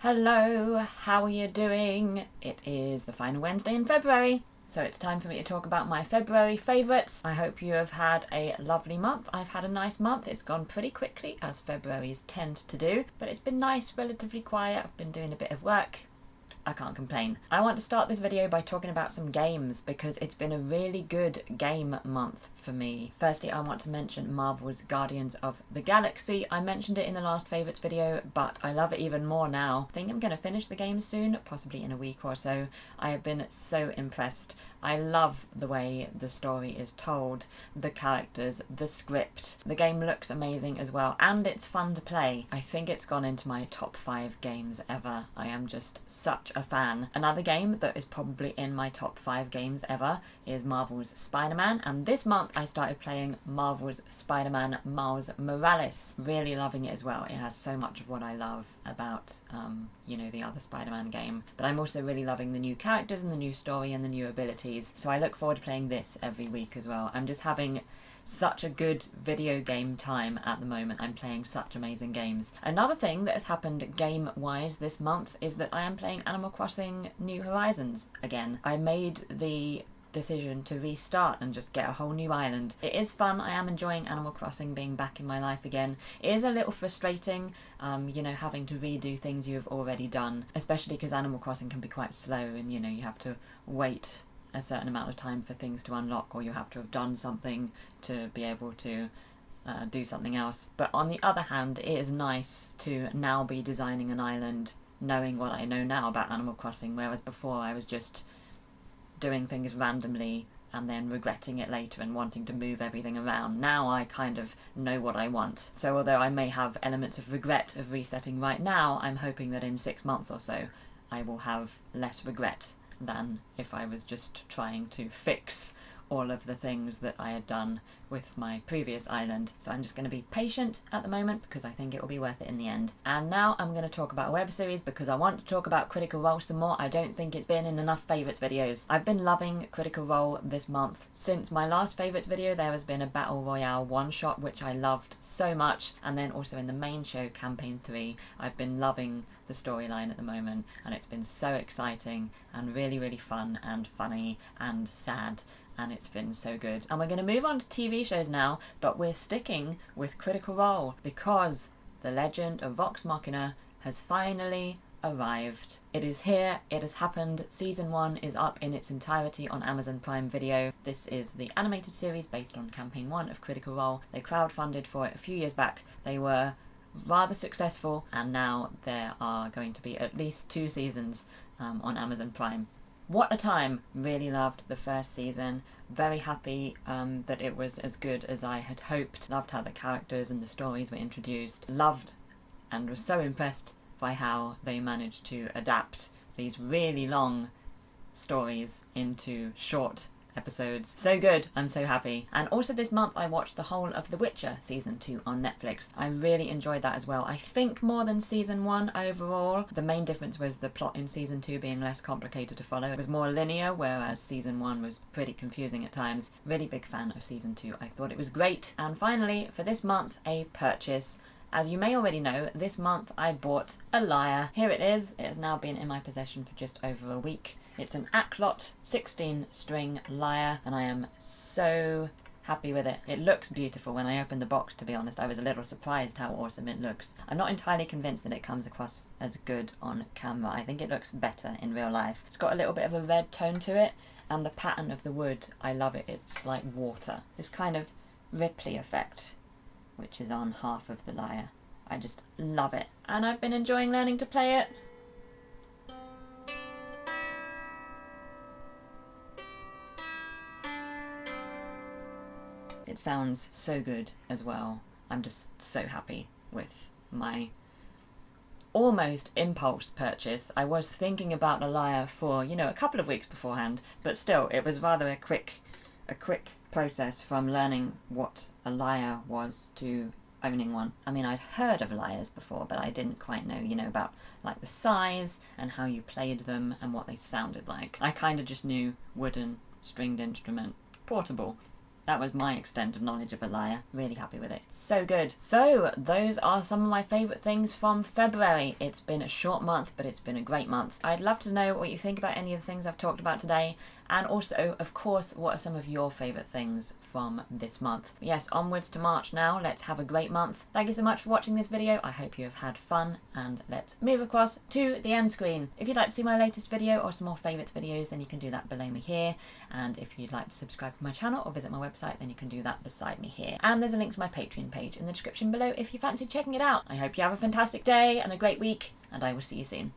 Hello, how are you doing? It is the final Wednesday in February, so it's time for me to talk about my February favourites. I hope you have had a lovely month. I've had a nice month. It's gone pretty quickly, as Februaries tend to do, but it's been nice, relatively quiet. I've been doing a bit of work. I can't complain. I want to start this video by talking about some games because it's been a really good game month for me. Firstly, I want to mention Marvel's Guardians of the Galaxy. I mentioned it in the last favourites video, but I love it even more now. I think I'm going to finish the game soon, possibly in a week or so. I have been so impressed. I love the way the story is told, the characters, the script. The game looks amazing as well, and it's fun to play. I think it's gone into my top 5 games ever. I am just such a fan. Another game that is probably in my top 5 games ever is Marvel's Spider-Man, and this month I started playing Marvel's Spider-Man Miles Morales. Really loving it as well. It has so much of what I love about, the other Spider-Man game. But I'm also really loving the new characters and the new story and the new abilities. So I look forward to playing this every week as well. I'm just having such a good video game time at the moment. I'm playing such amazing games. Another thing that has happened game-wise this month is that I am playing Animal Crossing New Horizons again. I made the decision to restart and just get a whole new island. It is fun. I am enjoying Animal Crossing being back in my life again. It is a little frustrating, having to redo things you have already done, especially because Animal Crossing can be quite slow and, you have to wait a certain amount of time for things to unlock, or you have to have done something to be able to do something else. But on the other hand, it is nice to now be designing an island knowing what I know now about Animal Crossing, whereas before I was just doing things randomly and then regretting it later and wanting to move everything around. Now I kind of know what I want. So although I may have elements of regret of resetting right now, I'm hoping that in 6 months or so I will have less regret than if I was just trying to fix all of the things that I had done with my previous island. So I'm just going to be patient at the moment because I think it will be worth it in the end. And now I'm going to talk about a web series because I want to talk about Critical Role some more. I don't think it's been in enough favourites videos. I've been loving Critical Role this month. Since my last favourites video there has been a Battle Royale one-shot which I loved so much, and then also in the main show Campaign 3 I've been loving the storyline at the moment, and it's been so exciting and really, really fun and funny and sad, and it's been so good. And we're going to move on to TV shows now, but we're sticking with Critical Role because The Legend of Vox Machina has finally arrived. It is here, it has happened. Season 1 is up in its entirety on Amazon Prime Video. This is the animated series based on Campaign 1 of Critical Role. They crowdfunded for it a few years back. They were rather successful, and now there are going to be at least 2 seasons on Amazon Prime. What a time! Really loved the first season. Very happy that it was as good as I had hoped. Loved how the characters and the stories were introduced. Loved and was so impressed by how they managed to adapt these really long stories into short episodes. So good. I'm so happy. And also this month I watched the whole of The Witcher Season 2 on Netflix. I really enjoyed that as well. I think more than Season 1 overall. The main difference was the plot in Season 2 being less complicated to follow. It was more linear, whereas Season 1 was pretty confusing at times. Really big fan of Season 2. I thought it was great. And finally, for this month, a purchase. As you may already know, this month I bought a lyre. Here it is. It has now been in my possession for just over a week. It's an Acklot 16-string lyre, and I am so happy with it. It looks beautiful. When I opened the box, to be honest, I was a little surprised how awesome it looks. I'm not entirely convinced that it comes across as good on camera. I think it looks better in real life. It's got a little bit of a red tone to it, and the pattern of the wood, I love it. It's like water. This kind of Ripley effect, which is on half of the lyre. I just love it. And I've been enjoying learning to play it. It sounds so good as well. I'm just so happy with my almost impulse purchase. I was thinking about a lyre for, a couple of weeks beforehand, but still, it was rather a quick process from learning what a lyre was to owning one. I mean, I'd heard of lyres before, but I didn't quite know, about like the size and how you played them and what they sounded like. I kind of just knew wooden stringed instrument, portable. That was my extent of knowledge of Alaya. Really happy with it. So good. So, those are some of my favourite things from February. It's been a short month, but it's been a great month. I'd love to know what you think about any of the things I've talked about today. And also, of course, what are some of your favourite things from this month? But yes, onwards to March now. Let's have a great month. Thank you so much for watching this video. I hope you have had fun. And let's move across to the end screen. If you'd like to see my latest video or some more favourites videos, then you can do that below me here. And if you'd like to subscribe to my channel or visit my website, then you can do that beside me here. And there's a link to my Patreon page in the description below if you fancy checking it out. I hope you have a fantastic day and a great week, and I will see you soon.